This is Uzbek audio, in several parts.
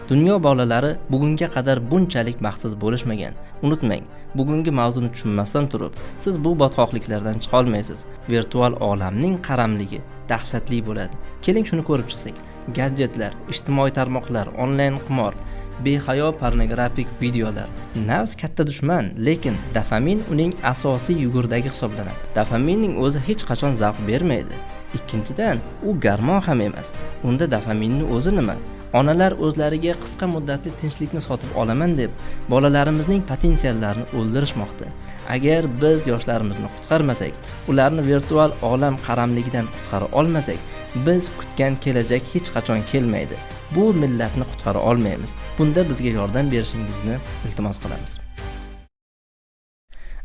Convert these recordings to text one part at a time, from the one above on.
Dunyo bolalari bugunga qadar bunchalik baxtsiz bo'lishmagan. Unutmang, bugungi mavzuni tushunmasdan turib, siz bu botqoqliklardan chiqa olmaysiz. Virtual olamning qaramligi dahshatli bo'ladi. Keling shuni ko'rib chiqsak. Gadjetlar, ijtimoiy tarmoqlar, onlayn qimor, behayo pornografik videolar. Nafs katta dushman, lekin dopamin uning asosiy yugurdagi hisoblanadi. Dopaminning o'zi hech qachon zavq bermaydi. Ikkinchidan, u garmon ham emas. Unda dopaminning o'zi nima? Onalar o'zlariga qisqa muddatli tinchlikni sotib olaman deb bolalarimizning potensiallarini o'ldirishmoqda. Agar biz yoshlarimizni qutqarmasak, ularni virtual olam qaramligidan qutqara olmasak, biz kutgan kelajak hech qachon kelmaydi. Bu millatni qutqara olmaymiz. Bunda bizga yordam berishingizni iltimos qilamiz.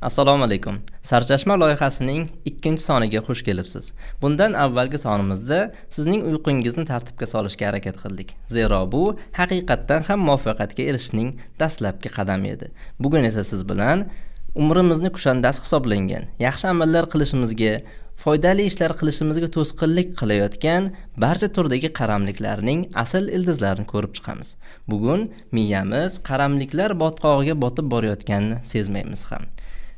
Assalomu alaykum. Sarchashma loyihasining 2-soniga xush kelibsiz. Bundan avvalgi sonimizda sizning uyqungizni tartibga solishga harakat qildik. Zero bu haqiqatdan ham muvaffaqiyatga erishishning dastlabki qadami edi. Bugun esa siz bilan umrimizni kushandasi hisoblangan, yaxshi amallar qilishimizga, foydali ishlar qilishimizga to'sqinlik qilayotgan barcha turdagi qaramliklarning asl ildizlarini ko'rib chiqamiz. Bugun miyamiz qaramliklar botqog'iga botib borayotganini sezmaymiz ham.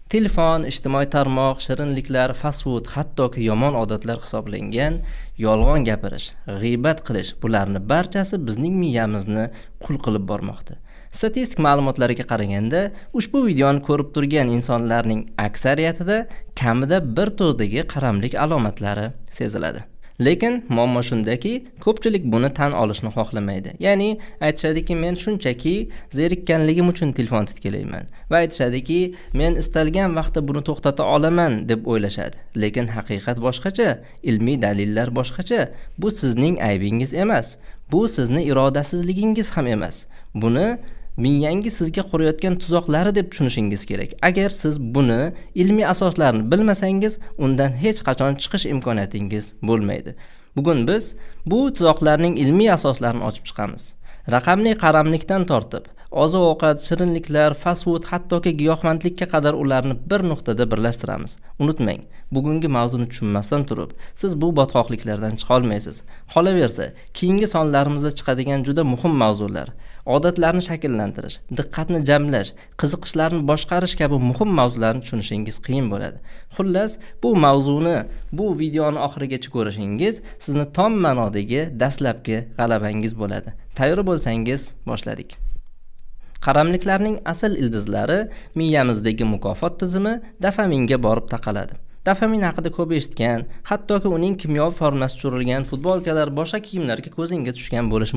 Telefon, ijtimoiy tarmoq, shirinliklar, fast food, hattoki yomon odatlar hisoblangan yolg'on gapirish, g'iybat qilish, bularning barchasi bizning miyamizni qul qilib bormoqda. Statistik ma'lumotlarga qaraganda, ushbu videoni ko'rib turgan insonlarning aksariyatida kamida bir turdagi qaramlik alomatlari seziladi. Lekin muammo shundaki, ko'pchilik buni tan olishni xohlamaydi. Ya'ni aytishadiki, men shunchaki zerikkanligim uchun telefon titkilayman va aytishadiki, men istalgan vaqtda buni to'xtata olaman deb o'ylashadi. Lekin haqiqat boshqacha, ilmiy dalillar boshqacha. Bu sizning aybingiz emas. Bu sizning irodasizligingiz ham emas. Buni miyangiz sizga qurayotgan tuzoqlari deb tushunishingiz kerak. Agar siz buni ilmiy asoslarini bilmasangiz, undan hech qachon chiqish imkoniyatingiz bo'lmaydi. Bugun biz bu tuzoqlarning ilmiy asoslarini ochib chiqamiz. Raqamli qaramlikdan tortib, oziq-ovqat, shirinliklar, fast food, hattoki giyohvandlikka qadar ularni bir nuqtada birlashtiramiz. Unutmang, bugungi mavzuni tushunmasdan turib, siz bu botqoqliklardan chiqa olmaysiz. Qolaversa, keyingi sonlarimizda chiqadigan juda muhim mavzular, odatlarni shakllantirish, diqqatni jamlash, qiziqishlarni boshqarish kabi muhim mavzularni tushunishingiz qiyin bo'ladi. Xullas, bu mavzuni, bu videoni oxirigacha ko'rishingiz sizni tom ma'nodagi dastlabki g'alabangiz bo'ladi. Tayyor bo'lsangiz, boshladik. Qaramliklarning asl ildizlari miyamizdagi mukofot tizimi dopaminga borib taqaladi. Dopamin haqida ko'p eshitgan, hattoki uning kimyoviy formulasi tushirilgan futbolkalar, boshqa kiyimlarga ko'zingiz tushgan bo'lishi